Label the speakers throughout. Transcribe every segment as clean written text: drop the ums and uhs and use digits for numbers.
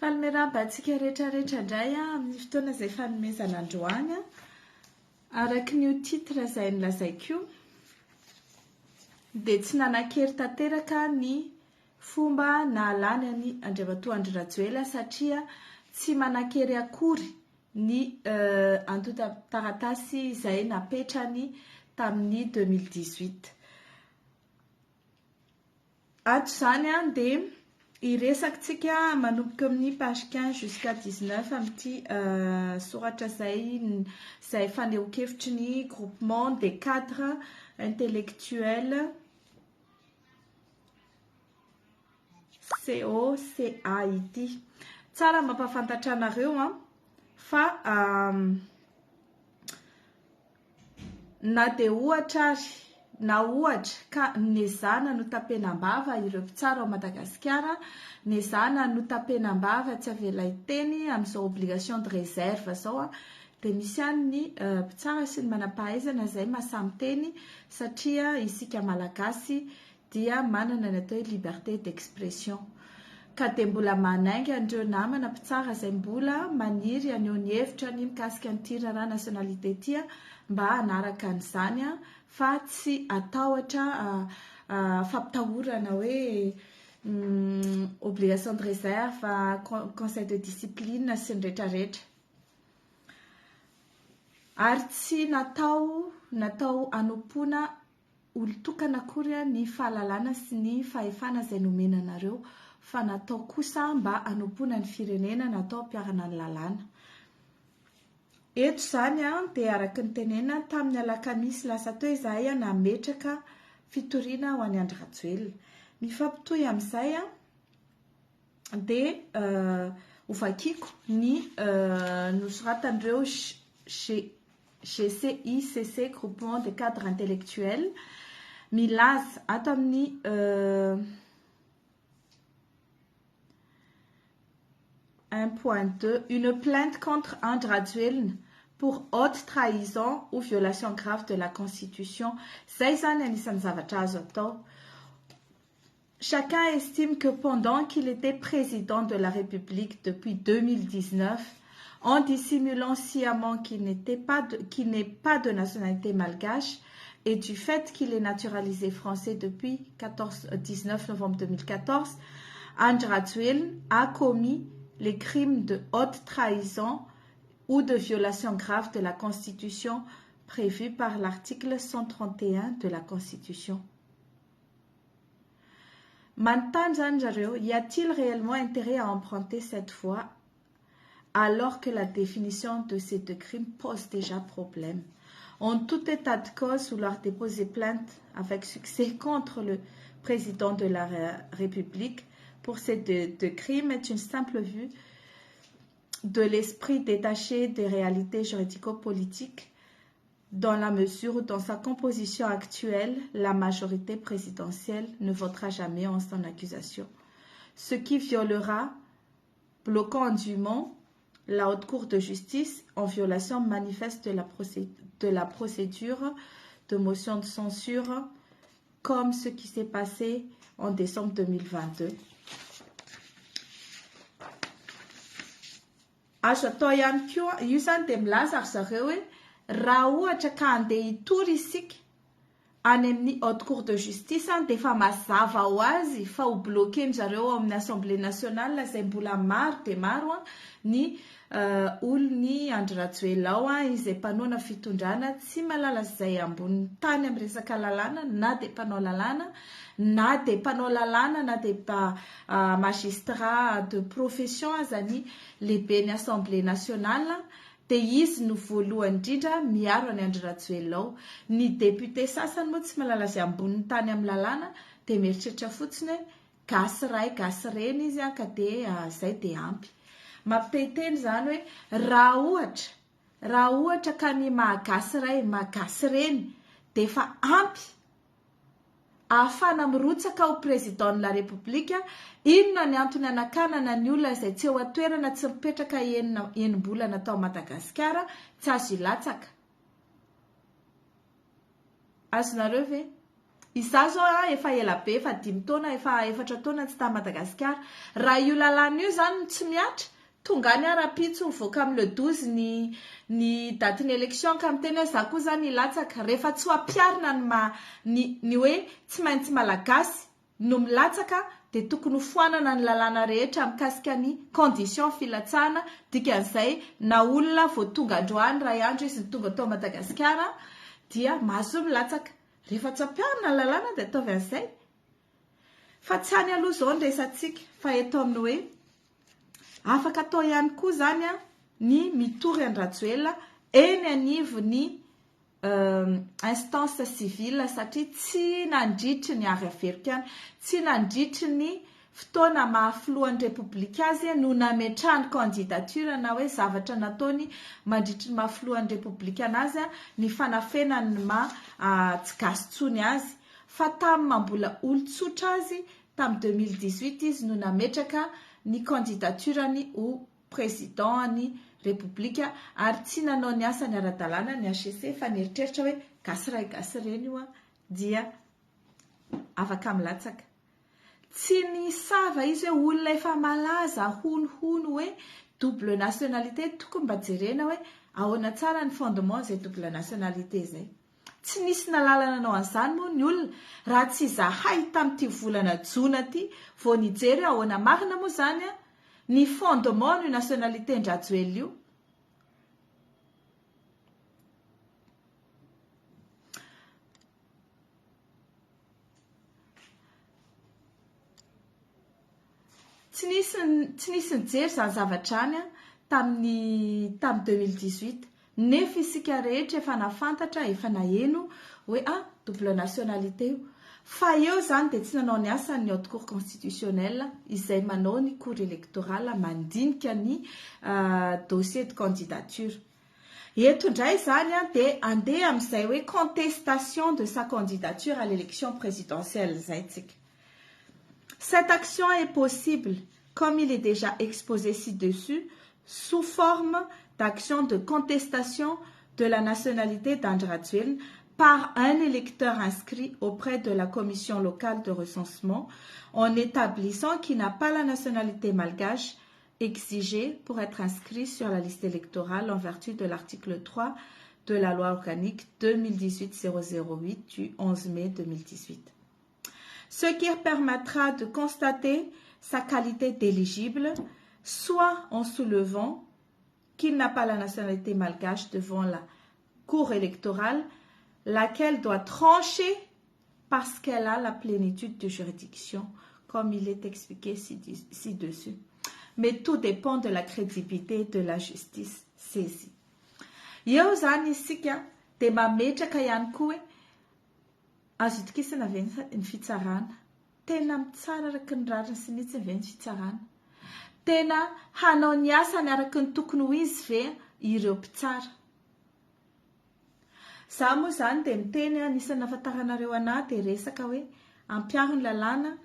Speaker 1: Falmerabantsika rehetrarehetra indray amin'ny fotoana izay fanomezana androany araky ny titre izay nolazaiko dia tsy nanan-kery tanteraka ny fomba nahalany ny Andriamatoa Andry Rajoelina satria tsy manan-kery akory ny antota-taratasy izay napetrany tamin'ny 2018. Ato izany dia iresakitsika manomboka amin'ny page 15 jusqu'à 19 amin'ity soratra izay faneho-kevitry ny groupement des cadres intellectuels COCA ity. Tsara mampafantatra anareo fa na dia ohatra ka nezana no tapenambava ireo mpitsara ao Madagasikara, nezana no tapenambava tsy avela teny amin'izao obligation de réserve zao dia misy ihany ny mpitsara sy ny manam-pahaizana izay mahasamy teny satria isika malagasy dia manana ny atao hoe liberté d'expression. Ka dia mbola manainga andreo namana mpitsara izay mbola maniry aneho ny hevitra ny mikasika an'ity raharaha nationalité ity mba hanaraka an'izany fa tsy atahotra fampitahorana hoe obligation de réserve, conseil de discipline sy ny rehetrarehetra. Ary tsy natao anompoana olon-tokana akory ny fahalalana sy ny fahefana izay nomena anareo, fa natao kosa mba anompoana ny firenena, natao ampiarana ny lalàna. Eto izany dia araka ny tenena tamin'ny alakamisy lasa teo izahay nametraka fitoriana ho an'i Andry Rajoelina. Mifampitohy amin'izay dia hovakiako ny nosoratan'ireo GCICC groupement des cadres intellectuels milaza ato amin'ny 1.2 une plainte contre Andry Rajoelina pour haute trahison ou violation grave de la Constitution. Zay zany anisan'ny zavatra azo atao. Chacun estime que pendant qu'il était président de la République depuis 2019, en dissimulant sciemment qu'il n'est pas de nationalité malgache et du fait qu'il est naturalisé français depuis 19 novembre 2014, Andry Rajoelina a commis les crimes de haute trahison ou de violation grave de la Constitution prévus par l'article 131 de la Constitution. Y a-t-il réellement intérêt à emprunter cette voie alors que la définition de ces deux crimes pose déjà problème? En tout état de cause, vouloir déposer plainte avec succès contre le président de la République pour ces deux crimes est une simple vue de l'esprit détaché des réalités juridico-politiques dans la mesure où dans sa composition actuelle, la majorité présidentielle ne votera jamais en son accusation. Ce qui violera, bloquant dûment la Haute Cour de justice en violation manifeste de la procédure de motion de censure comme ce qui s'est passé en décembre 2022. Azo atao ihany koa io zany dia milaza ry zareo hoe raha ohatra ka andeha hitory isika any amin'ny haute cour de justice dia efa mazava ho azy fa ho bloqué zareo amin'ny assemblée nationale izay mbola maro dia maro ny olony Andry Rajoelina ao izay mpanona fitondrana tsy malala izay ambony tany amin'ny resaka lalàna na dia mpanao lalàna na dia mpanao lalàna na dia magistrat de profession azany lehibe ny assemblée nationale dia izy no voalohany indrindra miaro any Andry Rajoelina ao. Ny député sasany moa tsy malala izay ambony tany amin'ny lalàna dia mieritreritra fotsiny hoe gasy ray gasy reny izy ka dia izay dia ampy. Mampitehiteny izany hoe raha ohatra ka ny mahagasy ray mahagasy reny dia efa ampy ahafana mirotsaka ho président de la République, inona ny antony anakanana ny olona izay tsy eo atoerana tsy mipetraka enim-bolana tao Madagasikara tsy azo ilatsaka. Azonareo ve? Izaho zao efa ela be, efa 5 taona, efa 4 taona tsy ta Madagasikara. Raha io lalàna io zany tsy miatra, tonga ny ara-pitso mivoaka amin'ny le 12 ny datin'ny élection ka miteny hoe za koa zany ilatsaka. Rehefa tsy ho ampiarina ny hoe tsy maintsy malagasy no milatsaka dia tokony foanana ny lalàna rehetra mikasika ny condition filatsahana. Dikan'izay na olona vao tonga androany ray andro izy ny tonga tao Madagasikara dia mahazo milatsaka. Rehefa tsy ampiarina ny lalàna dia ataovy an'izay. Fa tsy hany aloha zao ny resantsika fa eto amin'ny hoe afaka atao ihany koa zany ny mitory an-Rajoelina eny anivo ny instance civile satria tsy nandritry ny ary averiko ihany, tsy nandritry ny fotoana mahafilohan'ny repoblika azy no nametrahany candidature na hoe zavatra nataony mandritry ny mahafilohan'ny repoblika anazy ny fanafenany tsy gasitsony azy. Fa tamin'ny mambola olon-tsotra azy tamin'ny 2018 izy no nametraka ny candidaturany ho président ny repoblika ary tsy nanao ny asa ny ara-dalàna ny HCC fa nieritreritra hoe gasiray gasireny io dia afaka milatsaka. Tsy ny sava izy hoe olona efa malaza honohono hoe double nationalité tokony mba jerena hoe ahoana tsara ny fondement zay double nationalité zay. Tsy nisy nalalana anao an'izany moa ny olona raha tsy zahay tamin'ity volana jona ty vao nijery ahoana marina moa zany ny fondement ny nationalité n-Rajoelina io. Tsy nisy nijery zany zavatra any tamin'ny 2018 nefa isika rehetra efa nafantatra efa naheno hoe double nationalité io. Fa eo zany dia tsy nanao ny asa ny haute cour constitutionnelle izay manao ny cour électorale mandinika ny dossier de candidature. Eto indray zany dia andeha amin'izay hoe contestation de sa candidature à l'élection présidentielle zay tsika. Cette action est possible, comme il est déjà exposé ci-dessus, sous forme d'action de contestation de la nationalité d'André Rajoelina par un électeur inscrit auprès de la commission locale de recensement en établissant qu'il n'a pas la nationalité malgache exigée pour être inscrit sur la liste électorale en vertu de l'article 3 de la loi organique 2018-008 du 11 mai 2018. Ce qui permettra de constater sa qualité d'éligible, soit en soulevant qu'il n'a pas la nationalité malgache devant la cour électorale, laquelle doit trancher parce qu'elle a la plénitude de juridiction, comme il est expliqué ci-dessus. Mais tout dépend de la crédibilité de la justice saisie. Eo zany isika dia mametraka ihany koa hoe azo itokisana ve ny fitsarana. Tena mitsara araka ny rariny sy mihitsy ve ny fitsarana. Tena hanao ny asany araka ny tokony ho izy ve ireo mpitsara. Za moa zany dia miteny anisan'ny nafantaranareo anahy dia resaka hoe ampiaro ny lalàna,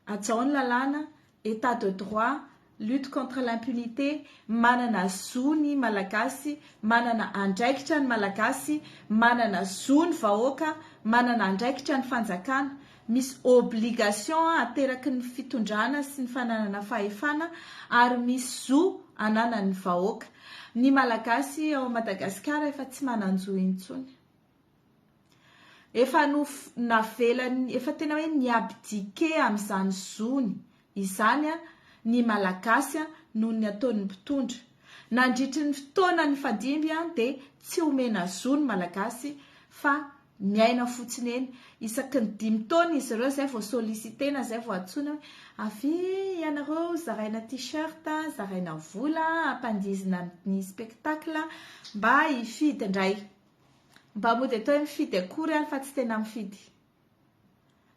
Speaker 1: ajao ny lalàna, état de droit, lutte contre l'impunité, manana zo ny malagasy, manana andraikitra ny malagasy, manana zo ny vahoaka, manana andraikitra ny fanjakana, misy obligation ateraky ny fitondrana sy ny fananana fahefana ary misy zo anana ny vahoaka. Ny malagasy ao Madagasikara efa tsy manan-jo intsony. Efa navelany, efa tena hoe niabdike amin'izany zony. Izany ny malagasy noho ny ataon'ny mpitondra. Nandritry ny fotoana ny fadimby dia tsy omena zo ny malagasy fa miaina fotsiny eny. Isaky ny 5 taona izy ireo zay vao solicitena, zay vao antsoina avy ianareo zaraina t-shirt, zaraina vola, ampandizina ny spectacle mba hifidy indray. Mba mody atao mifidy akory fa tsy tena mifidy.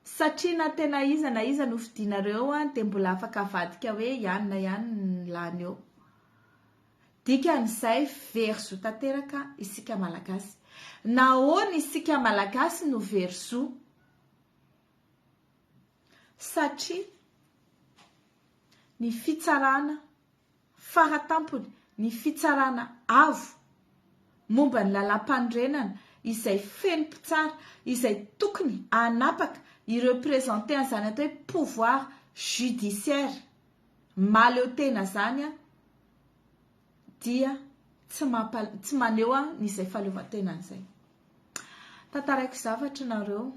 Speaker 1: Satria na tena iza na iza nofidianareo dia mbola afaka avadika hoe ihany na ihany ny lany eo. Dikan'izay very zo tanteraka isika malagasy. Nahoana isika malagasy no very zo? Satria ny fitsarana faratampony, ny fitsarana avo momba ny lalam-panorenana izay feno mpitsara, izay tokony anapaka ireprésente an'izany atao hoe pouvoir judiciaire. Maleo tena zany dia tsy maneho n'izay fahaleovantenan'izay. Tantaraiko zavatra nareo,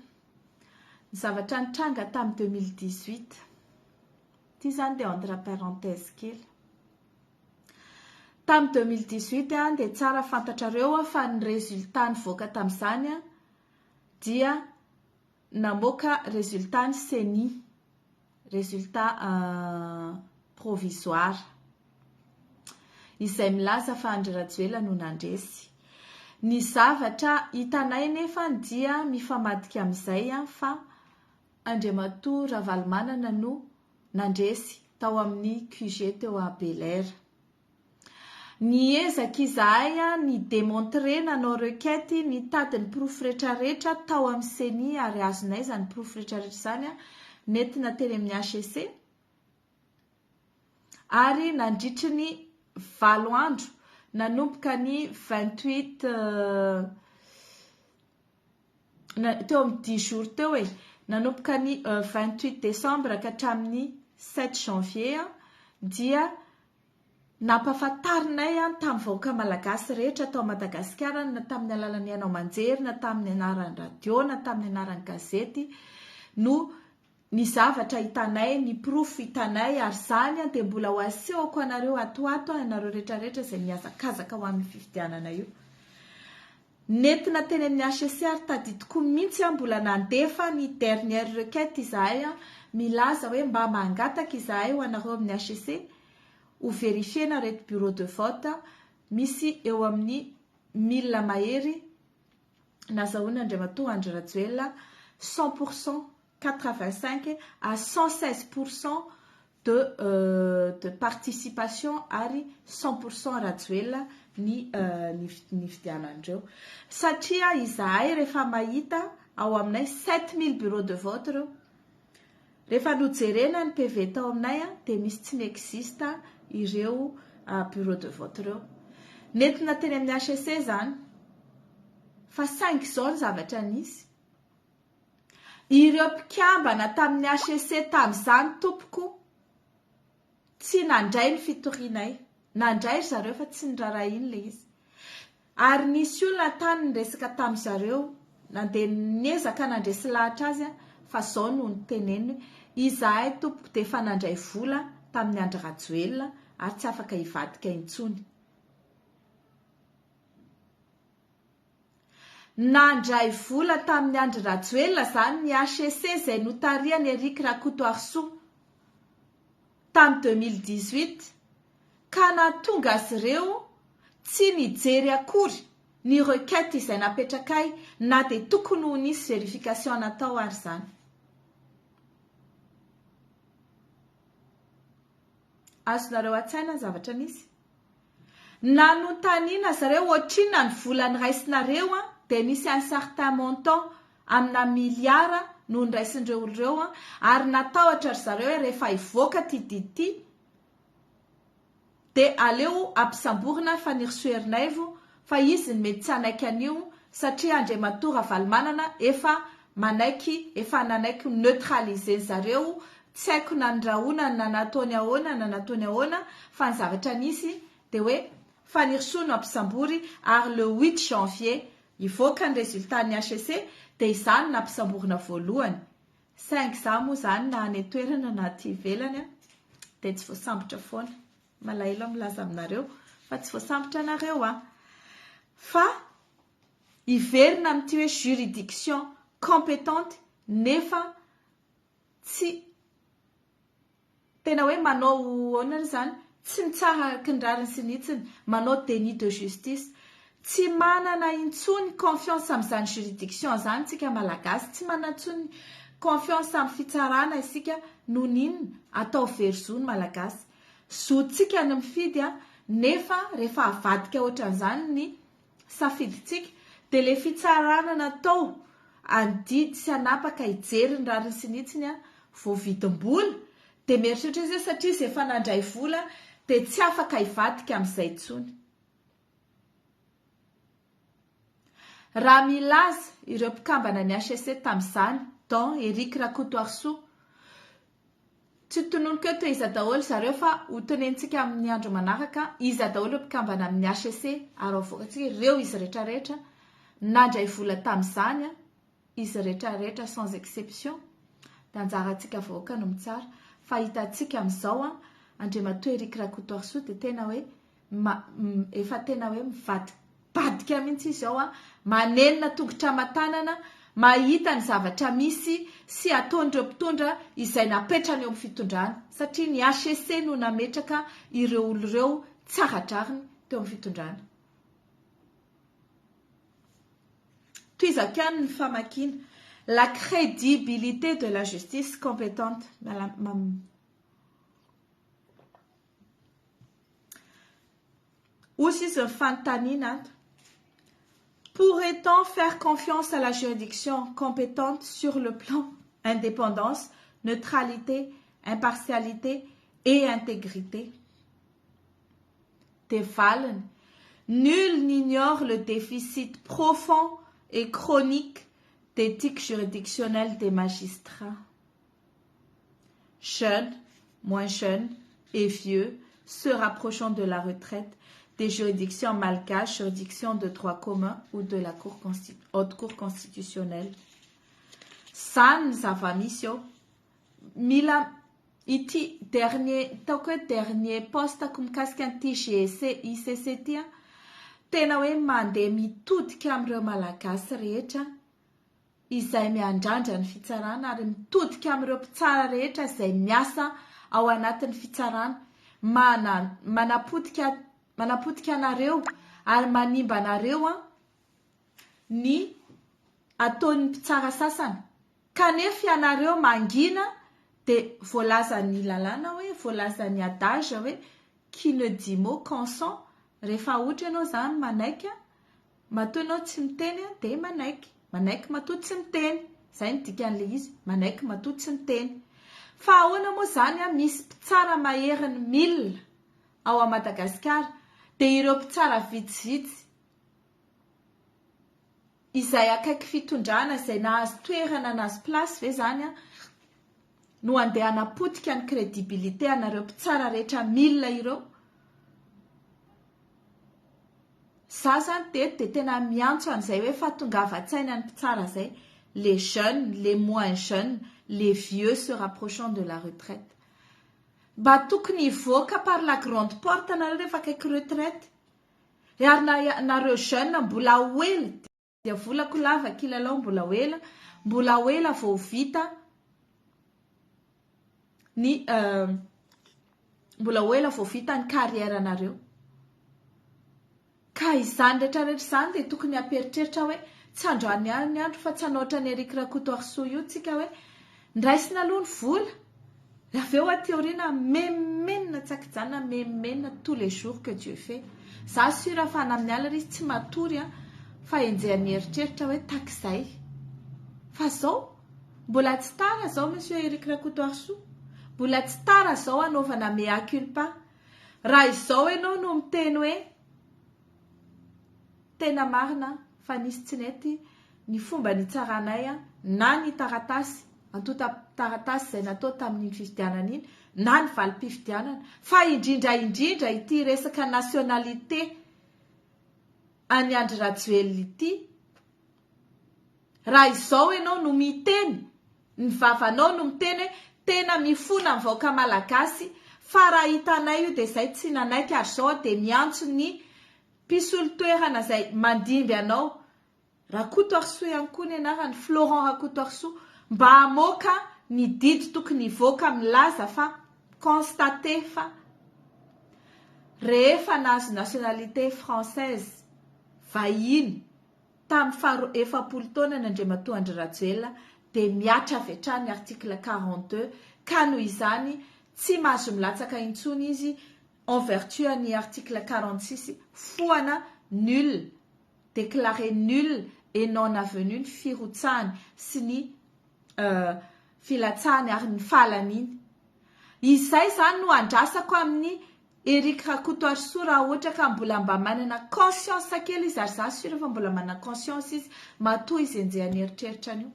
Speaker 1: ny zavatra nitranga tamin'ny 2018. Ty zany dia entre parenthèse kely. Tamin'ny 2018 dia tsara fantatrareo fa ny résultat nivoaka tamin'izany dia namoaka résultat ny CENI, résultat provisoire, izay milaza fa Andry Rajoelina no nandresy. Ny zavatra hitanay nefa dia mifamadika amin'izay fa Andriamatoa Ravalomanana no nandresy tao amin'ny QG teo a Bel-Air. Ny ezaka izahay ny démontrer nanao requête ny tadiny proof rehetrarehetra tao amin'ny CENI ary azonay zany proof rehetrarehetra zany nentina teny amin'ny HCC ary nandritry ny 7 andro nanomboka ny 28 teo amin'ny 10 jours teo nanomboka ny 28 décembre ka hatramin'ny 7 janvier dia nampafantarinay tamin'ny vahoaka malagasy rehetra tao Madagasikara, na tamin'ny alalan'ny Hainao Manjery, na tamin'ny anaran'ny radio, na tamin'ny anaran'ny gazety no ny zavatra hitanay, ny proof hitanay ary zany dia mbola ho asehoko anareo atoato anareo rehetrarehetra izay miazakazaka ho amin'ny fifidianana io. Nentina teny amin'ny HCC ary tadidiko mihitsy mbola nandefa ny dernière requête izahay milaza hoe mba mangataka izahay ho anareo amin'ny HCC ho verifiena reto bureau de vote misy eo amin'ny 1000 mahery nazahoana Andriamatoa Andry Rajoelina 100%, 85 à 116% de participation ary 100% Rajoelina ny fidianandreo. Satria izahay rehefa mahita ao aminay 7000 bureau de vote reo. Rehefa nojerena ny PV tao aminay dia misy tsy n'existe ireo bureau de vote reo. Nentina teny amin'ny HCC zany fa 5 zao ny zavatra nisy. Ireo mpikambana tamin'ny HCC tamin'izany tompoko tsy nandray ny fitorianay. Nandray zareo fa tsy nirara iny le izy. Ary nisy olona tany niresaka tamin'ny zareo, nandeha niezaka nandresy lahatra azy fa zao no niteneny izahay tompoko dia efa nandray vola tamin'ny Andry Rajoelina ary tsy afaka hivadika intsony. Nandray vola tamin'ny Andry Rajoelina zany ny HCC izay notariany Eric Rakotoarso tamin'ny 2018 ka nahatonga azy ireo tsy nijery akory ny requête izay napetrakay na dia tokony ho nisy verification natao ary zany. Azonareo an-tsaina ny zavatra nisy. Nanontaniana zareo ohatrinona ny vola niraisinareo dia nisy un certain montant amina miliara no niraisindreo ireo ary natahotra zareo rehefa hivoaka ty dity dia aleo ampisamborina fa nirsoerinay vo fa izy ny mety tsy anaiky anio satria Andriamatoa Ravalomanana efa nanaiky neutraliser zareo. Tsy haiko nandrahoana na nataony ahoana fa ny zavatra nisy dia hoe fa nirsono ampisambory ary le 8 janvier ivoaka ny résultat ny HCC dia izany nampisamborina voalohany. 5 za moa zany na any toerana na aty ivelany dia tsy voasambotra foana. Malahelo milaza aminareo fa tsy voasambotra anareo fa iverina amin'ity hoe juridiction compétente nefa tsy tena hoe manao onany zany tsy mitsahaka ny rariny sy nitsiny, manao déni de justice. Tsy manana intsony confiance amin'izany juridiction zany tsika malagasy, tsy manana intsony confiance amin'ny fitsarana isika noho n'inona atao verzony malagasy. Zotsika ny mifidy nefa rehefa avadika ohatran'izany ny safiditsika dia le fitsarana natao andidy sy anapaka hijery ny rariny sy nitsiny voavidim-bola dia mieritreritra izy satria izay efa nandray vola dia tsy afaka hivadika amin'izay intsony. raha milaza ireo mpikambana ny HEC tamin'izany don Eric Rakotoarso tsy tononoko eo toy iza daholo zareo fa ho tenentsika amin'ny andro manaraka iza daholo mpikambana amin'ny HEC ary avoakatsika ireo izy rehetrarehetra nandray vola tamin'izany izy rehetrarehetra sans exception dia anjarantsika voaka no mitsara fa hitantsika amin'izao Andriamatoa Eric Rakotoarso dia tena hoe efa tena hoe mivadibadika mihitsy izy ao manenina tongotra matanana mahita ny zavatra misy sy ataon'ireo mpitondra izay napetrany eo amin'ny fitondrana satria ny HEC no nametraka ireo olo ireo tsaradrariny teo amin'ny fitondrana. Toizako ihany ny famakiana la crédibilité de la justice compétente. Aussi ce fantanina. Pourrait-on faire confiance à la juridiction compétente sur le plan indépendance, neutralité, impartialité et intégrité? Des Fallen, nul n'ignore le déficit profond et chronique d'éthique juridictionnelle des magistrats. Jeunes, moins jeunes et vieux, se rapprochant de la retraite, des juridictions malgaches, juridictions de droit commun ou de la haute cour constitutionnelle. San Zavamisio, mila iti dernier poste kumikasika an'ity ICC ty tena hoe mandeha mitodika amin'ireo malagasy rehetra izay miandrandra ny fitsarana ary mitodika amin'ireo mpitsara rehetra izay miasa ao anatin'ny fitsarana manapotika anareo ary manimba anareo ny ataon'ny mpitsara sasany kanefa ianareo mangina dia voalazan'ny lalàna hoe voalazan'ny adage hoe qui ne dit mot consent rehefa ohatra ianao zany manaiky matoa ianao tsy miteny dia manaiky matoa tsy miteny izay ny dikan'ilay izy manaiky matoa tsy miteny fa ahoana moa zany misy mpitsara maheriny 1000 ao a Madagasikara dia ireo mpitsara vitsivitsy izay akaiky fitondrana izay nahazo toerana nahazo plasy ve zany no andeha hanapotika ny crédibilité anareo mpitsara rehetra 1000 ireo. Za zany dia tena miantso an'izay hoe fahatongavan-tsaina ny mpitsara zay, les jeunes, les moins jeunes, les vieux se rapprochant de la retraite. Mba tokony hivoaka par la grande porte nareo rehefa akaiky retraite. Ary nareo jeune mbola hoela dia volako lava kilalao mbola hoela vao vita ny carrière nareo. Ka izany rehetrarehetra izany dia tokony hamperitreritra hoe tsy androany ny andro fa tsy hanoatra ny Eric Rakotoarso io tsika hoe ndraisina aloha ny vola avy eo ateoriana memenina tsakijanona memenina tous les jours que Dieu fait. Za sura fa na amin'ny alina izy tsy matory fa enjehany eritreritra hoe takizay fa zao mbola tsy tara zao monsieur Eric Rakotoarso, mbola tsy tara zao anaovana mea culpa. Raha izao ianao no miteny hoe tena marina fa nisy tsy nety ny fomba nitsaranay na ny taratasy antota taratasy izay natao tamin'ny fifidianana iny na ny valim-pifidianana fa indrindra ity resaka nationalité any Andry Rajoelina ity. Raha izao ianao no miteny ny vavanao no miteny tena mifona ny vahoaka malagasy fa raha hitanay io dia izay tsy nanaiky ary zao dia miantso ny mpisolo toerana izay mandimby anao. Rakotoarso ihany koa ny anarany Florent Rakotoarso mba hamoaka ny didy tokony hivoaka milaza fa constaté fa rehefa nahazo nationalité française vahiny tamin'ny efapolo taona ny Andriamatoa Andry Rajoelina dia miatra avy hatrany article 42 ka noho izany tsy mahazo milatsaka intsony izy en vertu ny article 46 foana nul déclaré nul et non avenu ny firotsahany sy ny filatsahany ary ny fahalaminy. Izay zany no andrasako amin'ny Eric Rakotoarso raha ohatra ka mbola mba manana conscience kely izy ary za sura fa mbola manana conscience izy matoa izy enjehany eritreritra an'io.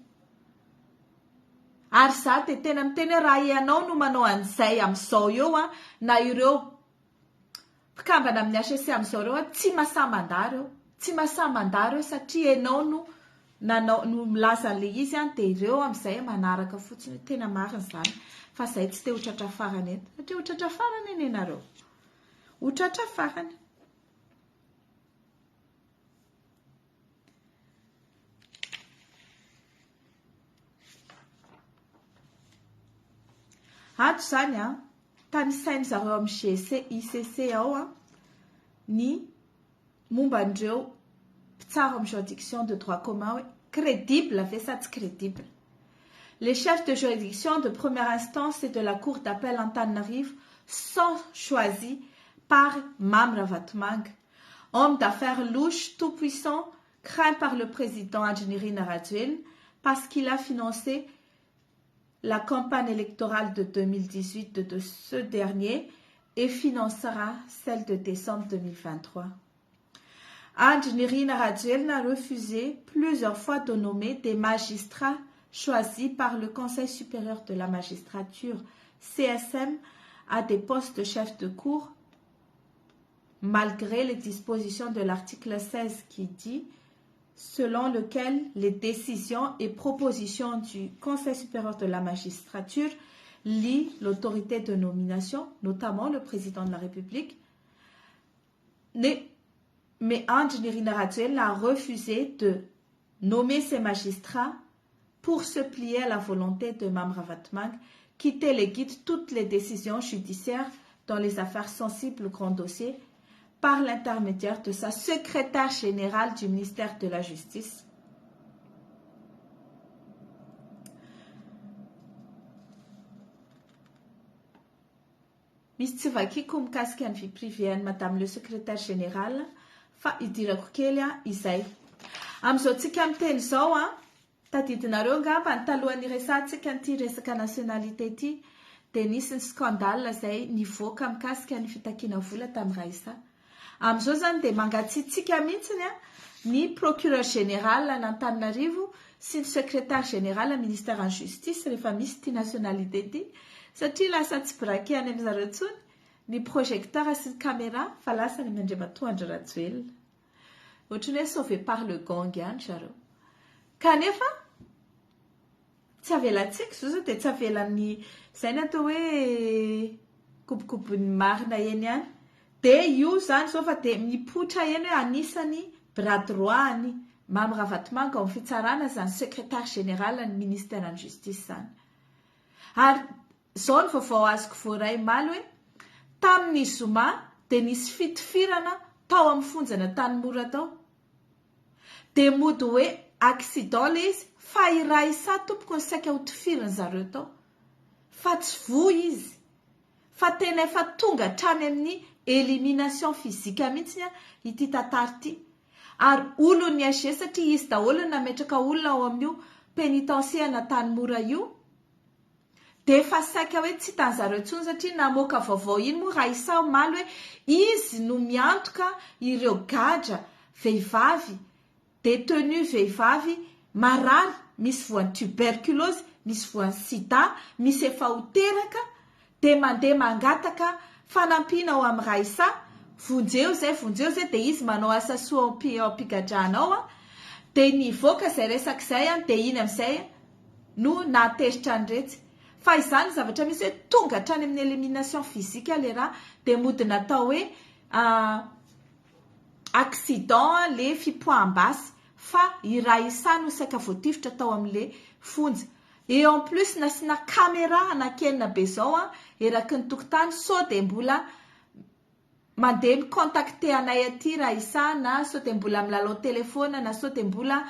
Speaker 1: Ary za dia tena miteny raha ianao no manao an'izay amin'izao eo na ireo mpikambana amin'ny HCC amin'izao reo tsy mahasamandà reo, tsy mahasamandà reo satria ianao no milaza an'ilay izy dia ireo amin'izay manaraka fotsiny. Tena marina izany fa izay tsy te ho tratra farany eto satria ho tratra farany eny ianareo. Ho tratra farany. Ato zany tany sainy zareo amin'ny ICC ao ny momba andreo mpitsara amin'ny juridiction de droit commun crédible ve sa tsy crédible. Les chefs de juridiction de première instance et de la cour d'appel Antananarivo sont choisis par Mame Ravatmanga, homme d'affaires louche, tout puissant, craint par le président Andry Rajoelina parce qu'il a financé la campagne électorale de 2018 de ce dernier et financera celle de décembre 2023. Andry Rajoelina a refusé plusieurs fois de nommer des magistrats choisis par le Conseil supérieur de la magistrature, CSM, à des postes de chef de cour, malgré les dispositions de l'article 16 qui dit selon lequel les décisions et propositions du Conseil supérieur de la magistrature lient l'autorité de nomination, notamment le président de la République. Mais Andry Rajoelina a refusé de nommer ces magistrats pour se plier à la volonté de Mame Ravatmanga, qui déléguide toutes les décisions judiciaires dans les affaires sensibles ou grands dossiers par l'intermédiaire de sa secrétaire générale du ministère de la Justice. Misy tsy vakiko mikasika ny vie privée madame le secrétaire général fa idirako kely izay. Amin'izao tsika miteny izao tadidinareo ngamba ny talohan'ny resantsika an'ity resaka nationalité ity dia nisy ny scandale izay nivoaka mikasika ny fitakiana vola tamin'ny Raisa. Amin'izao zany dia mangatsiatsika mihitsiny ny procureur général n'Antananarivo sy ny secrétaire général ministère en justice rehefa misy ity nationalité ity satria lasa tsy brakeny amin'ny zareo tsony ny projecteur sy ny caméra fa lasa ny Mandriamatoandro Rajoelina. Ohatrany hoe sauvé par le gang ihany zareo. Kanefa tsy avelantsika zao dia tsy avelan'ny izay ny atao hoe kopikopin'ny marina eny ihany. Dia io zany zao fa dia mipoitra eny hoe anisany bras droit ny Mame Ravatmanga amin'ny fitsarana zany secrétaire général ny ministère en justice zany. Ary zao ny vaovao azoko voaray maly hoe tamin'ny Zoma dia nisy fitifirana tao amin'ny fonjana Tanimora tao. Dia mody hoe accident le izy fa i Raisa tompoko ny saika ho tifirana zareo tao. Fa tsy voy izy. Fa tena efa tonga hatrany amin'ny élimination physique mihitsy ity tantara ity. Ary olon'ny AG satria izy daholo nametraka olona ao amin'io pénitencier na Tanimora io. Dia efa saika hoe tsy hitan'zareo intsony satria namoaka vaovao iny moa Raisa omaly hoe izy no miantoka ireo gadra vehivavy, détenu vehivavy marary, misy voan'ny tuberculose, misy voan'ny sida, misy efa ho teraka, dia mandeha mangataka fanampiana ao amin'ny Raisa, vonjeo zay dia izy manao asa soa ampigadrana ao dia nivoaka izay resaka izay dia iny amin'izay no nateritra ny retsy. Fa izany zavatra misy hoe tonga hatrany amin'ny élimination physique le raha dia mody natao hoe accident le fipoaham-basy fa i Raisa no saika voatifitra tao amin'le fonja. Et en plus nasina caméra anakenina be zao eraky ny tokotany sao dia mbola mandeha micontacter anay aty Raisa na sao dia mbola milalao telefona na sao dia mbola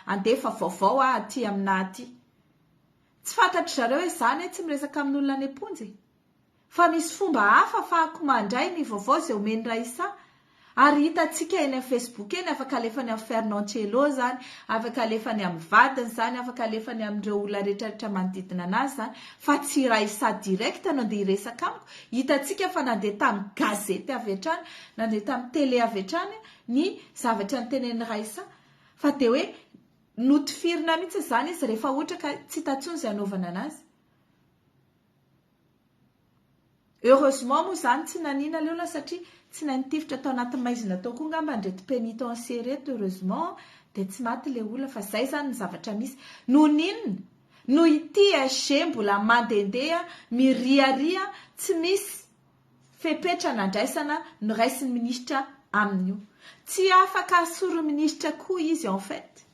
Speaker 1: andefa vaovao aty amina aty. Tsy fantatry zareo hoe zany tsy miresaka amin'olona any am-ponjy. Fa misy fomba hafa fa mandray ny vaovao izay omeny Raisa. Ary hitantsika eny amin'ny Facebook eny afaka alefany amin'ny Fernancello zany, afaka alefany amin'ny vadiny zany, afaka alefany amin'ireo olona rehetrarehetra manodidina anazy zany, fa tsy raha isa direct no andeha hiresaka amiko. Hitantsika fa nandeha tamin'ny gazety avy hatrany, nandeha tamin'ny télé avy hatrany ny zavatra nytenen'ny Raisa, fa dia hoe notifirina mihitsy zany izy rehefa ohatra ka tsy tatsony izay anaovana anazy. Heureusement moa zany tsy nanina leola satria tsy nantifitra tao anaty maizina tao koa ngamba ndreto pénitencier reto, heureusement dia tsy maty le olona, fa zay zany ny zavatra misy. No ninona no ity AG mbola mandendeha miriaria, tsy misy fepetra nandraisana no raisin'ny ministra amin'io. Tsy afaka soro-ministra koa izy en fait,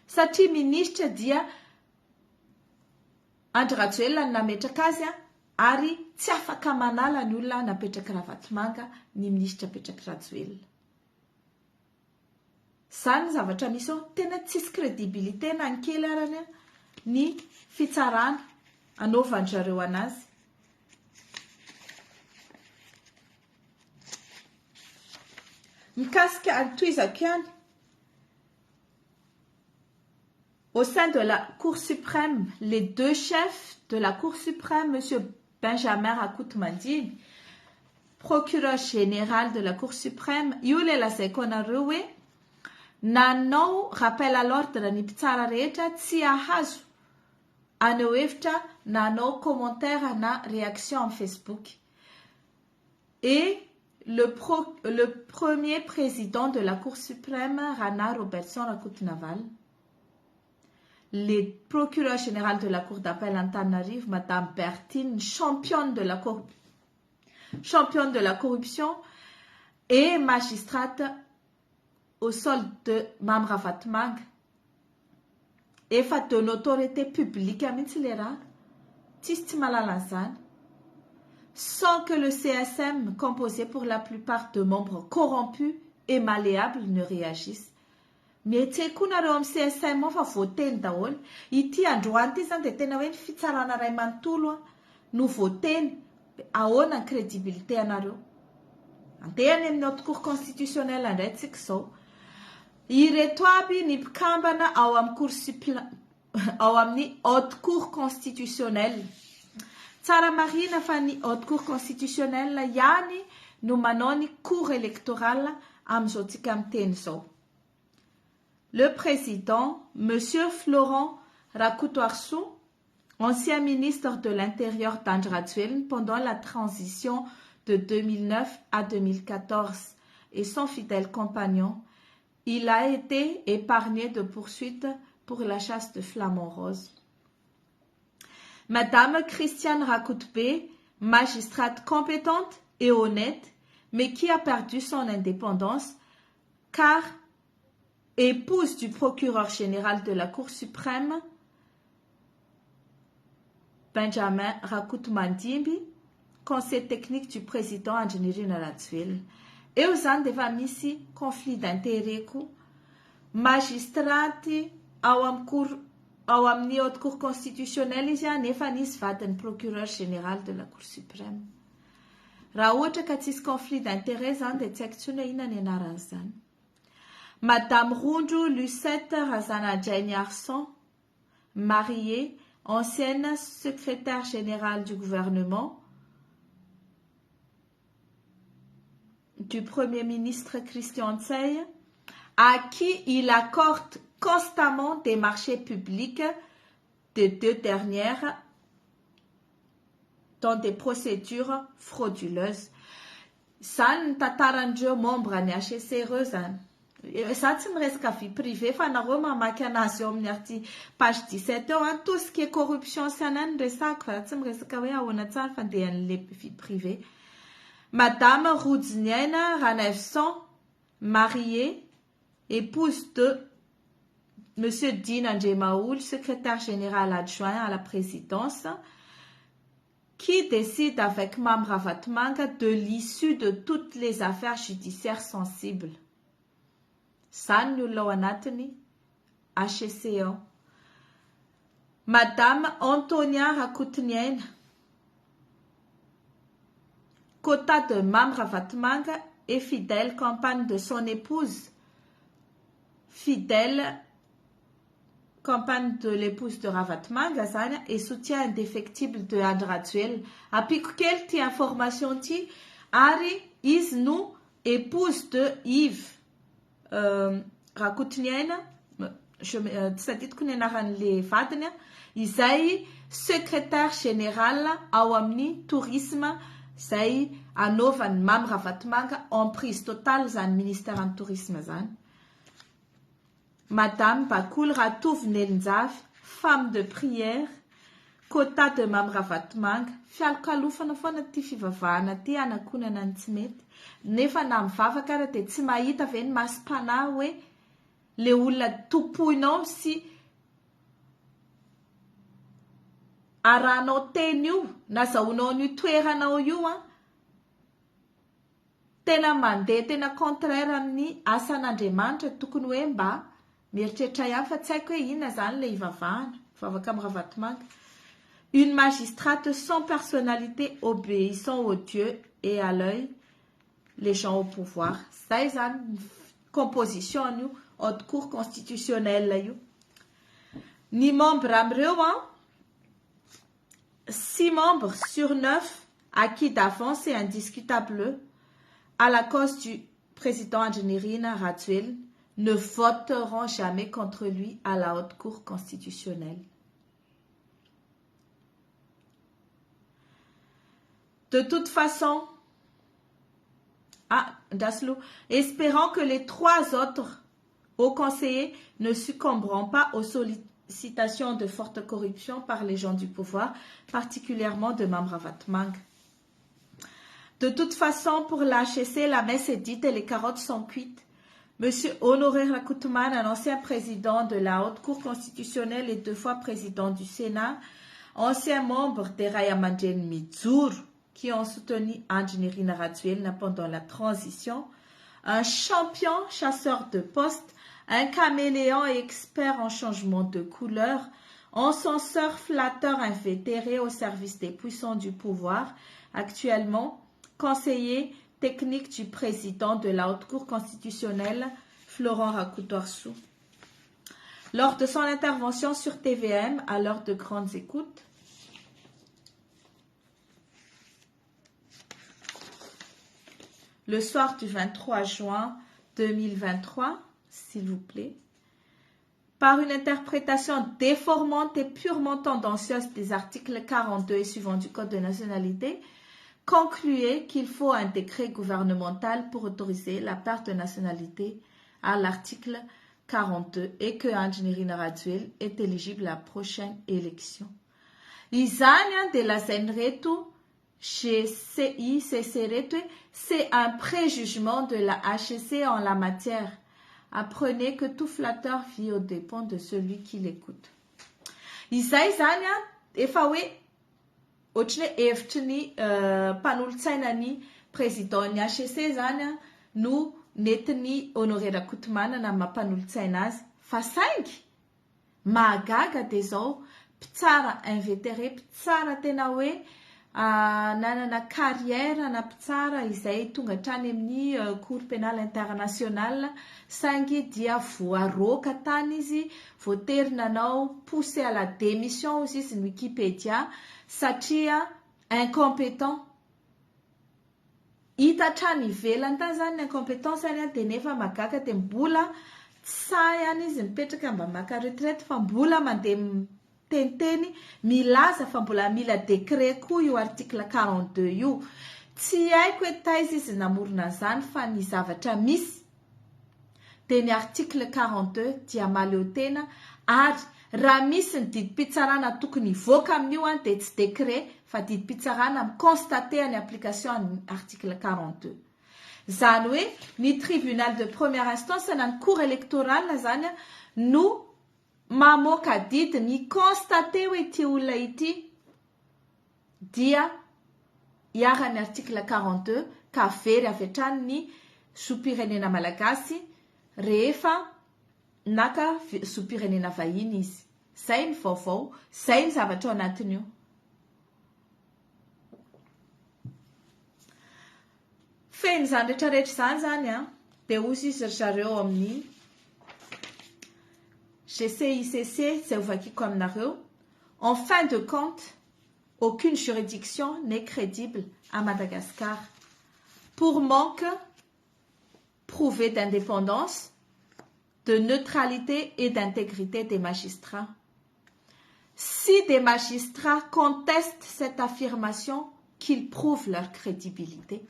Speaker 1: satria ministra dia Andry Rajoelina no nametraka azy ary tsy afaka manala ny olona napetraka Ravatomanga ny ministra apetraka Rajoelina. Zany ny zavatra misy tena tsisy crédibilité na ny kely arany ny fitsarana anaovan'zareo anazy. Mikasika antoizako ihany, au sein de la Cour suprême, les deux chefs de la Cour suprême, M. Benjamin Rakotomandimy, procureur général de la Cour suprême, io le lazaiko anareo hoe nanao rappel à l'ordre ny mpitsara rehetra tsy ahazo aneo hevitra nanao commentaire na réaction en Facebook. Et le premier président de la Cour suprême, Rana Robertson Rakotonaval, le procureur général de la Cour d'appel Antananarivo, Madame Bertine, championne de la corruption et magistrate au sol de Mam Ravatomanga. Efa de notoriété publique mihitsy le raha, tsisy tsy malala an'izany. Sans que le CSM, composé pour la plupart de membres corrompus et malléables, ne réagisse. Mietsy koa nareo amin'ny CSM fa voateny daholo. Ity androany ity zany dia tena hoe ny fitsarana ray manontolo no voateny. Ahoana ny crédibilité anareo? Andehany amin'ny haute cour constitutionnelle andraitsika izao. Ireto aby ny mpikambana ao amin'ny haute cour constitutionnelle. Tsara marina fa ny haute cour constitutionnelle ihany no manao ny cour électorale amin'izao tsika miteny izao. Le président, M. Florent Rakotoarssou, ancien ministre de l'Intérieur d'Andry Rajoelina pendant la transition de 2009 à 2014 et son fidèle compagnon, il a été épargné de poursuites pour la chasse de flamants roses. Madame Christiane Rakoutbe, magistrate compétente et honnête, mais qui a perdu son indépendance car épouse du procureur général de la Cour suprême, Benjamin Rakotomandimy, conseil technique du président Andry Rajoelina. Eo zany dia efa misy conflit d'intérêt koa, magistraty ao amin'ny haute cour constitutionnelle izy nefa nisy vadiny procureur général de la Cour suprême. Raha ohatra ka tsisy conflit d'intérêt zany dia tsy haiko tsony hoe inona ny anaran'izany. Madame Rondro Lucette Razanadjainy Arson, mariée, ancienne secrétaire générale du gouvernement du Premier ministre Christian Tsey, à qui il accorde constamment des marchés publics de deux dernières dans des procédures frauduleuses. Zany tantarandreo membre ny HCR zany. Ça tsy miresaka vie privée fa nareo mamaky anazy eo amin'ny page 17 eo tout ce qui est corruption sy anany resaka fa tsy miresaka hoe ahoana tsara fa andehan'le vie privée. Madame Rodziniaina Ranevson, mariée, épouse de Monsieur Dina Ndjemaoul, secrétaire général adjoint à la présidence, qui décide avec Mam Ravatomanga de l'issue de toutes les affaires judiciaires sensibles. San ny olona ao anatiny HCA. Madame Antonia Rakotomandimy, quota de Mam Ravatomanga et fidèle compagne de son épouse, fidèle compagne de l'épouse de Ravatmanga et soutien indéfectible de Andratuel. Après quelle information ti Ari is nous épouse de Yves Rakutniana, c'est-à-dire qu'on est les vadene, Isaïe secrétaire général ao amin'ny tourisme zay anaovany Mamy Ravatmanga en prise totale zany ministère en tourisme zany. Madame Bakul Ratov Nelinjaf, femme de prière, quota de Mamy Ravatmanga, fialokalofana foana ty fivavahana ty anakonana ny tsy mety. Nefa na mivavaka ara dia tsy mahita ve ny masipana hoe le olona topoinao sy aranao teny io, nazahoanao ny toeranao io tena mandeha tena contraire amin'ny asan'Andriamanitra tokony hoe mba mieritreritra ihany fa tsy haiko hoe inona zany le ivavahana mivavaka amin'ny Ravatmanga. Une magistrate sans personnalité obéissant au Dieu et à l'œil les gens au pouvoir. Zay zany composition io haute cour constitutionnelle io. Ni membre amreo 6 membres sur 9 acquis d'avance et indiscutable à la cause du président Andjenirina Rajoelina ne voteront jamais contre lui à la haute cour constitutionnelle. De toute façon, espérant que les 3 autres hauts conseillers ne succomberont pas aux sollicitations de forte corruption par les gens du pouvoir, particulièrement de Mamy Ravatmanga. De toute façon, pour l'HC, la messe est dite et les carottes sont cuites. Monsieur Honoré Rakutman, un ancien président de la Haute Cour constitutionnelle et 2 fois président du Sénat, ancien membre des Rayamanjen Mizur, qui ont soutenu Andjenirina Rajoelina pendant la transition, un champion chasseur de postes, un caméléon et expert en changement de couleur, un censeur flatteur invétéré au service des puissants du pouvoir, actuellement conseiller technique du président de la Haute Cour constitutionnelle, Florent Rakutorsou. Lors de son intervention sur TVM, à l'heure de grandes écoutes, le soir du 23 juin 2023, s'il vous plaît, par une interprétation déformante et purement tendancieuse des articles 42 et suivants du Code de nationalité, concluait qu'il faut un décret gouvernemental pour autoriser la perte de nationalité à l'article 42 et que Andjenirina Rajoelina est éligible à la prochaine élection. Izania de la Zenretu chez CICCRT, c'est un préjugement de la HC en la matière. Apprenez que tout flatteur vit aux dépens de celui qui l'écoute. Izania efa hoe ohatry ny hevitry ny mpanolotsaina ny président ny HC zany no netiny Honoré Rakutman na mampanolotsaina azy fa saingy mahagaga dia zao mpitsara invétéré, mpitsara tena hoe nanana carrière na mpitsara izay tonga hatrany amin'ny cour pénale internationale saingy dia voaroaka tany izy, voatery nanao poussé à la démission ozy izy ny Wikipédia satria incompétent. Hita hatrany ivelany tany zany ny incompétence any dia nefa magaga dia mbola tsay any izy mipetraka mba maka retraite fa mbola mandeha teniteny milaza fa mbola mila décret koa io article 42 io. Tsy haiko hoe taiza izy namorona an'izany fa ny zavatra misy dia ny article 42 dia maleo tena ary raha misy ny didim-pitsarana tokony hivoaka amin'io dia tsy décret fa didim-pitsarana miconstaté ny application ny article 42. Zany hoe ny tribunal de première instance na ny cour électorale zany no mamoaka didy ny constaté hoe ity olona ity dia hiara ny article 42 ka very avy hatrany ny zoom-pirenena malagasy rehefa naka zoom-pirenena vahiny izy. Zay ny vaovao, zay ny zavatra ao anatin'io. feny zany rehetrarehetra zany zany a dia ozy izy ry zareo amin'ny GCICC zay ovakiko aminareo. En fin de compte, aucune juridiction n'est crédible à Madagascar pour manque prouvé d'indépendance, de neutralité et d'intégrité des magistrats. Si des magistrats contestent cette affirmation, qu'ils prouvent leur crédibilité.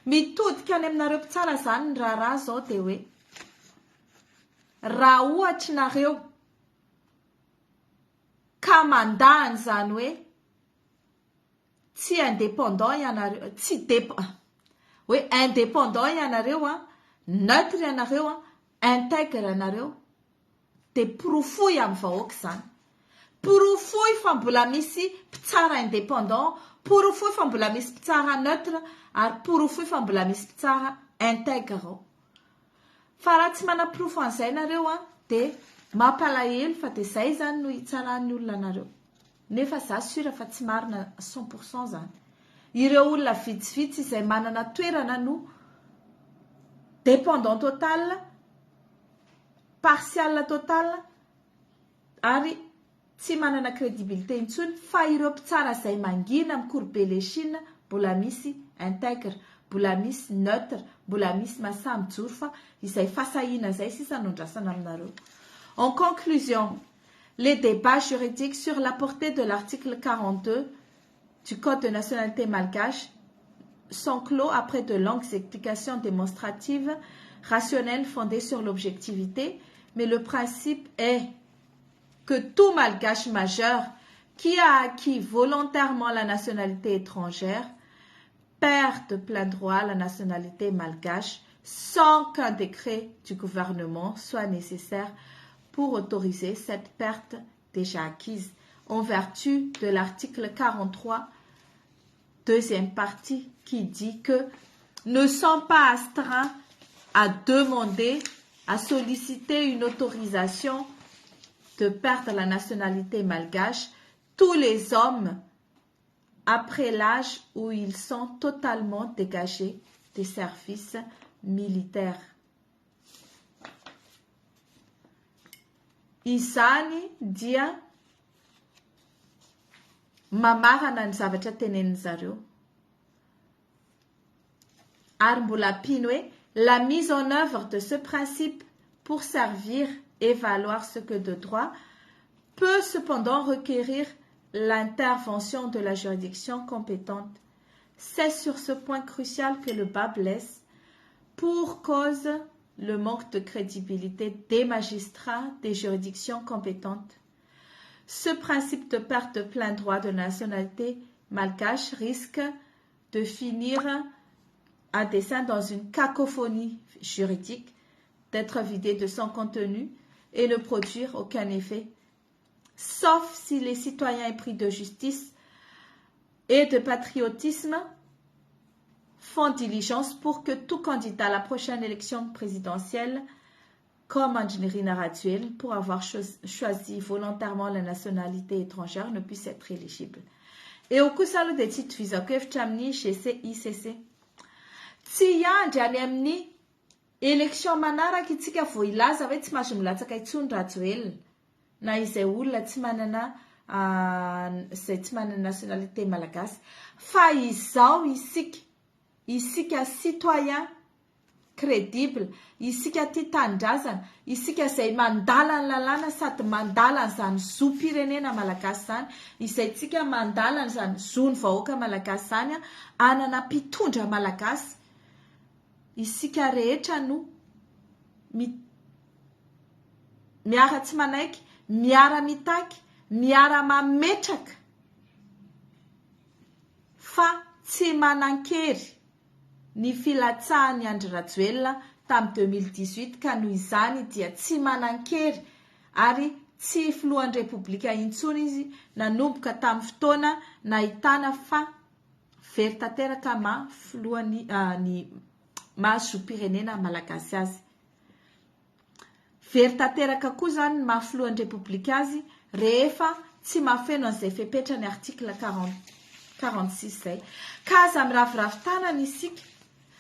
Speaker 1: Mitodika any aminareo tsara zany ny raha zao dia hoe raha ohatra nareo ka mandahany zany hoe tsy indépendant ianareo, tsy hoe indépendant ianareo a, neutre ianareo a, intègre ianareo, dia porofoy amin'ny vahoaka zany. Porofoy fa mbola misy mpitsara indépendant, porofoy fa mbola misy mpitsara neutre, ary porofoy fa mbola misy mpitsara intègre. Fa raha tsy manaporofo an'izay nareo a, dia mampalahelo fa dia izay zany no hitsaran'ny olona nareo. Nefa za sura fa tsy marina 100% zany. Ireo olona vitsivitsy izay manana toerana no dépendant total, partial total, ary tsy manana crédibilité intsony, fa ireo mpitsara izay mangina mikourber les chines mbola misy intègre, mbola misy neutre, mbola misy masamby joro fa izay fasahiana zay sisa nondrasana aminareo. En conclusion, les débats juridiques sur la portée de l'article 42 du Code de nationalité malgache sont clos après de longues explications démonstratives, rationnelles, fondées sur l'objectivité, mais le principe est que tout malgache majeur qui a acquis volontairement la nationalité étrangère perd de plein droit la nationalité malgache sans qu'un décret du gouvernement soit nécessaire pour autoriser cette perte déjà acquise en vertu de l'article 43, deuxième partie, qui dit que ne sont pas astreints à demander, à solliciter une autorisation de perdre la nationalité malgache tous les hommes après l'âge où ils sont totalement dégagés des services militaires. Izany dia mamarana ny zavatra tenenin zareo. Ary mbola pino hoe la mise en œuvre de ce principe pour servir et valoir ce que de droit peut cependant requérir l'intervention de la juridiction compétente. C'est sur ce point crucial que le bas blesse, pour cause le manque de crédibilité des magistrats des juridictions compétentes. Ce principe de perte de plein droit de nationalité malgache risque de finir à dessein dans une cacophonie juridique, d'être vidé de son contenu et ne produire aucun effet, sauf si les citoyens épris de justice et de patriotisme font diligence pour que tout candidat à la prochaine élection présidentielle, comme Andry Rajoelina, pour avoir choisi volontairement la nationalité étrangère, ne puisse être éligible. Et au kosa aloha dia tsy itovizako hevitra amin'ny GCICC. Tsy hiandry any amin'ny élection manaraka itsika vao ilaza hoe tsy mahazo milatsaka intsony Rajoelina na izay olona tsy manana nationalité malagasy, fa izao isika citoyen crédible, isika tia tanindrazana, isika izay mandala ny lalàna sady mandala an'izany zoam-pirenena malagasy zany, izay tsika mandala an'izany zoany vahoaka malagasy zany, anana mpitondra malagasy, isika rehetra no miara tsy manaiky, miara mitaky, miara mametraka, fa tsy manan-kery ny filatsahany Andry Rajoelina tamin'ny 2018 ka noho izany dia tsy manan-kery ary tsy filohan'ny repoblika intsony izy nanomboka tamin'ny fotoana nahitana fa very tanteraka filohan'ny mahazo-pirenena malagasy azy. Very tanteraka koa zany mahafilohan'ny repoblika azy rehefa tsy mahafeno an'izay fepetra ny article 46 zay. Ka aza miraviravy tanana isika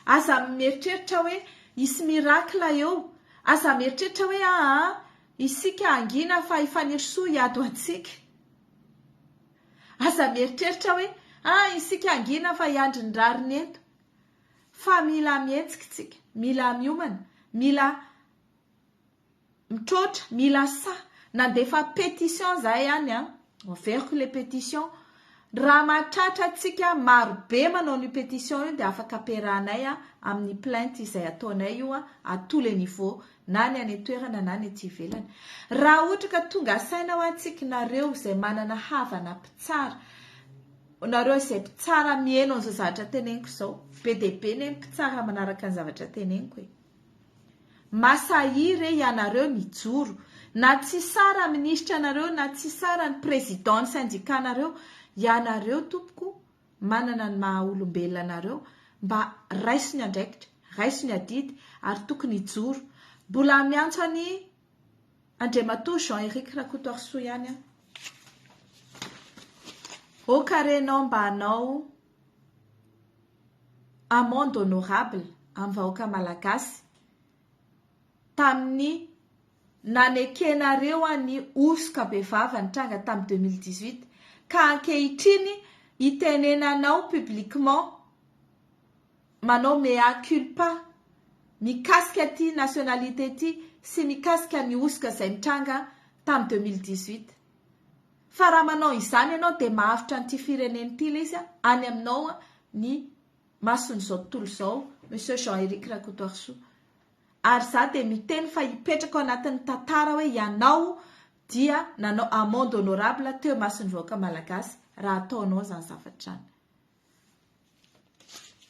Speaker 1: aza mieritreritra hoe isy mirakla eo, aza mieritreritra hoe isika angina fa ifanirisoa hiado atsika, aza mieritreritra hoe isika angina fa hiandrin-drariny eto. Fa mila mihetsika tsika, mila miomana, mila mitrotra, mila nandefa pétition zahay ihany enveriko le pétition. Raha mahatratra atsika marobe manao ny pétition io dia afaka ampiarahanay amin'ny plainte izay ataonay io à tous les niveaux, na ny any toerana na ny aty ivelany. Raha ohatra ka tonga saina ho antsika nareo izay manana havana mpitsara, nareo izay mpitsara mihaino an'izao zavatra teneniko izao, be dia be ny mpitsara manaraka ny zavatra teneniko hoe masahiry ianareo mijoro, na tsy sara minisitra anareo, na tsy sara ny président ny syndicat-nareo, ianareo tompoko manana ny maha olombelona anareo mba raiso ny andraikitra, raiso ny adidy, ary tokony hijoro. Mbola miantso any Andriamatoa Jean-Éric Rakotoarisoa ihany okarenao mba hanao amende honorable amin'ny vahoaka malagasy tamin'ny nanekenareo ny osoka bevava nitranga tamin'ny 2018 ka ankehitriny itenenanao publiquement manao mea culpa mikasika ty nationalité ty sy mikasika ny osoka izay nitranga tamin'ny 2018. Fa raha manao izany ianao dia mahavitra n'ity fireneny ity ilay izy any aminao ny mason'izao tontolo izao Monsieur Jean-Éric Rakotoarisoa. Ary za dia miteny fa hipetraka ao anatin'ny tantara hoe ianao dia nanao amende honorable teo mason'ny vahoaka malagasy raha ataonao zany zavatrany.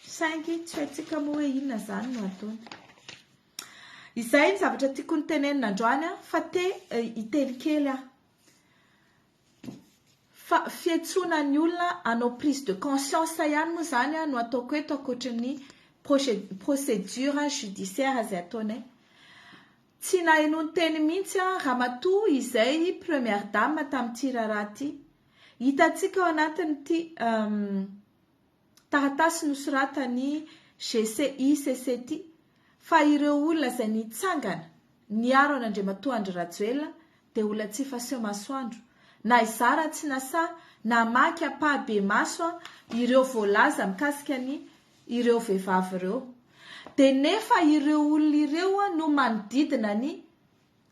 Speaker 1: Saingy tsy haintsika moa hoe inona zany no ataony. Izay ny zavatra tiako nitenenina androany fa te hiteny kely fa fiantsoana ny olona hanao prise de conscience ihany moa zany no ataoko eto ankoatran'ny procédure judiciaire izay ataonay. Tsy naheno ny teny mihitsy ramatoa izay première dame tamin'ity raharaha ity. Hitantsika ao anatin'ity taratasy nosoratany GCICCT fa ireo olona izay nitsangana niaro an'Andriamatoa Andry Rajoelina dia olona tsy faseho masoandro. Na izara tsy nasa na maky apahabe maso ireo voalaza mikasika ny ireo vehivavy ireo. Dia nefa ireo olona ireo no manodidina ny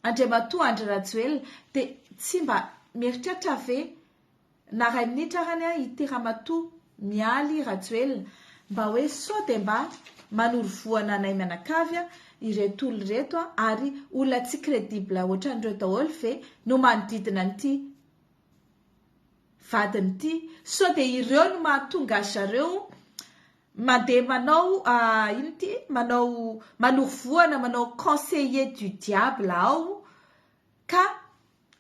Speaker 1: Andriamatoa Andry Rajoelina dia tsy mba mieritreritra ve na ray minitra arany ity ramatoa mialy Rajoelina mba hoe sao dia mba manorovoana anay mianakavy ireto olona ireto ary olona tsy credible ohatran'ireo daholo ve no manodidina nyity vadiny ity, sao dia ireo no mahatonga zareo mandeha manao manao manorovoana, manao conseiller du diable ao ka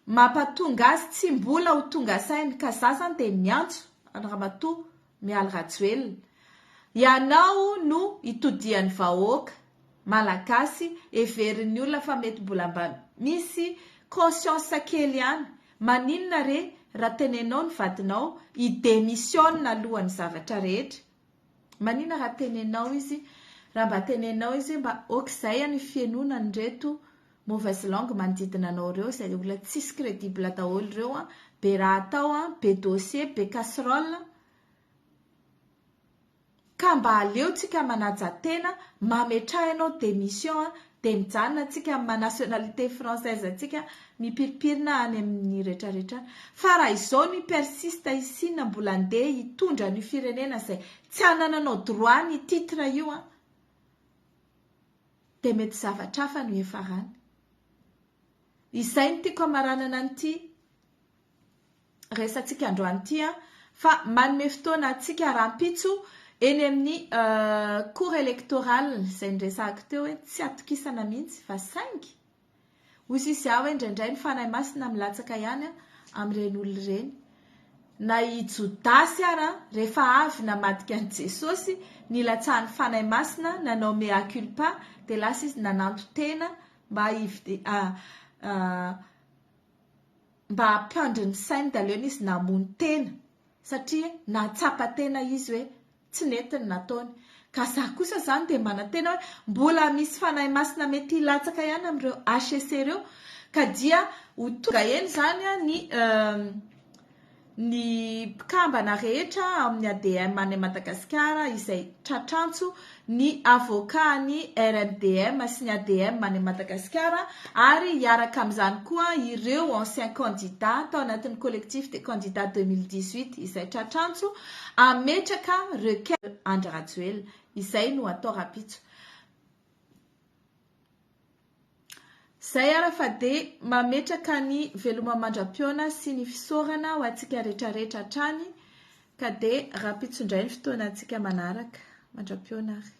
Speaker 1: mampatonga azy tsy mbola ho tonga sainy ka za zany dia miantso any ramatoa mialy Rajoelina. Ianao no itodian'ny vahoaka malagasy everin'ny olona fa mety mbola mba misy conscience kely ihany. Maninona re raha tenenao ny vadinao idémissionna alohan'ny zavatra rehetra. Maninona raha tenenao izy, raha mba tenenao izy mba okizay ny fienonany reto mauvaise langue manodidina anao ireo izay olona tsisy credible daholo ireo be raha atao be dossier be casserole ka mba aleotsika manaja tena mametrahy anao démission dia mijanona atsika amin'ny nationalité française atsika mipiripirina any amin'ny rehetrarehetra. Fa raha izao ny persiste isina mbola andeha hitondra ny firenena izay tsy hanananao droit ny titre io dia mety zavatra hafa no efarany. Izay ny tiako amaranana an'ity resantsika androany ity fa manome fotoana atsika rahampitso eny amin'ny cour électorale izay niresahako teo hoe tsy atokisana mihitsy fa saingy hoy izy hoe indraindray ny fanahy masina milatsaka ihany amin'ireny olona ireny na hijodasy rehefa avy namadika an'i Jesosy nilatsahany fanahy masina nanao mea culpa dia lasa izy nananto tena mba hampandry ny sainy dia aleony izy namony tena satria natsapa tena izy hoe tsy netiny nataony ka za kosa zany dia manantena hoe mbola misy fanahy masina mety hilatsaka ihany amin'ireo HCC ireo ka dia ho tonga eny zany ny mpikambana rehetra amin'ny ADM any Madagasikara izay tratrantso ny avocat ny RMDM sy ny ADM any Madagasikara ary hiaraka amin'izany koa ireo ancien candidat tao anatin'ny collectif des candidats 2018 izay tratrantso ametraka requête Andry Rajoelina izay no atao rapitso. Zay ara fa dia mametraka ny veloma mandram-piona sy ny fisaorana ho antsika rehetrarehetra hatrany ka dia rapitso indray ny fotoana antsika manaraka mandram-piona ary.